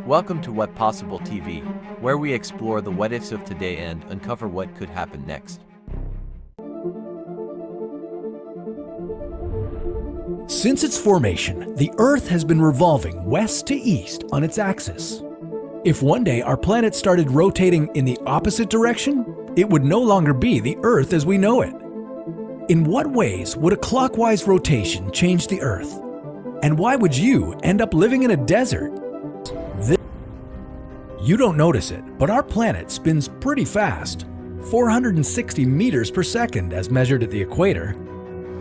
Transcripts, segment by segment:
Welcome to What Possible TV, where we explore the what ifs of today and uncover what could happen next. Since its formation, the Earth has been revolving west to east on its axis. If one day our planet started rotating in the opposite direction, it would no longer be the Earth as we know it. In what ways would a clockwise rotation change the Earth? And why would you end up living in a desert? You don't notice it, but our planet spins pretty fast, 460 meters per second as measured at the equator.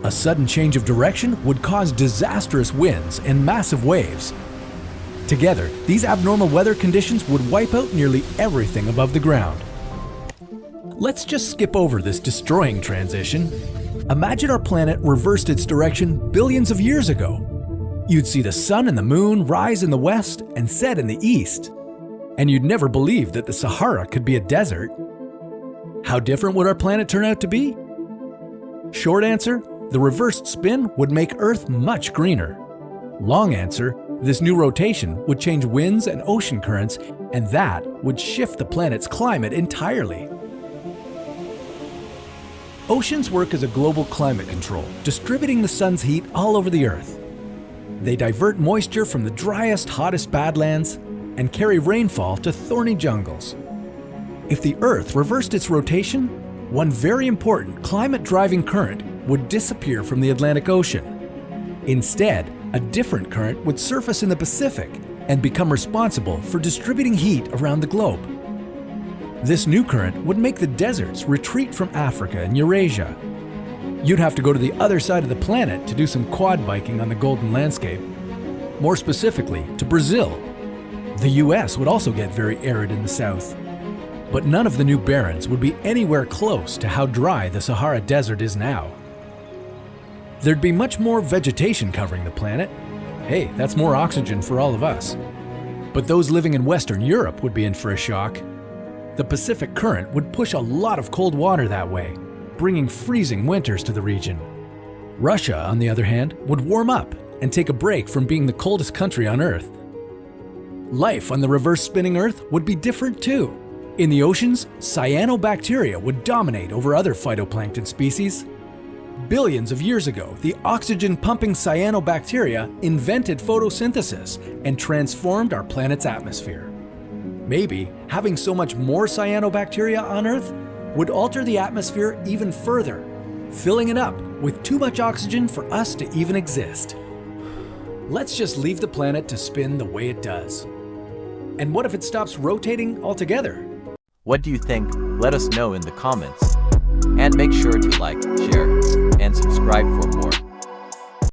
A sudden change of direction would cause disastrous winds and massive waves. Together, these abnormal weather conditions would wipe out nearly everything above the ground. Let's just skip over this destroying transition. Imagine our planet reversed its direction billions of years ago. You'd see the sun and the moon rise in the west and set in the east. And you'd never believe that the Sahara could be a desert. How different would our planet turn out to be? Short answer, the reversed spin would make Earth much greener. Long answer, this new rotation would change winds and ocean currents, and that would shift the planet's climate entirely. Oceans work as a global climate control, distributing the sun's heat all over the Earth. They divert moisture from the driest, hottest badlands and carry rainfall to thorny jungles. If the Earth reversed its rotation, one very important climate-driving current would disappear from the Atlantic Ocean. Instead, a different current would surface in the Pacific and become responsible for distributing heat around the globe. This new current would make the deserts retreat from Africa and Eurasia. You'd have to go to the other side of the planet to do some quad biking on the Golden Landscape. More specifically, to Brazil. The US would also get very arid in the south. But none of the new barrens would be anywhere close to how dry the Sahara Desert is now. There'd be much more vegetation covering the planet. Hey, that's more oxygen for all of us. But those living in Western Europe would be in for a shock. The Pacific Current would push a lot of cold water that way, bringing freezing winters to the region. Russia, on the other hand, would warm up and take a break from being the coldest country on Earth. Life on the reverse spinning Earth would be different too. In the oceans, cyanobacteria would dominate over other phytoplankton species. Billions of years ago, the oxygen-pumping cyanobacteria invented photosynthesis and transformed our planet's atmosphere. Maybe having so much more cyanobacteria on Earth would alter the atmosphere even further, filling it up with too much oxygen for us to even exist. Let's just leave the planet to spin the way it does. And what if it stops rotating altogether? What do you think? Let us know in the comments. And make sure to like,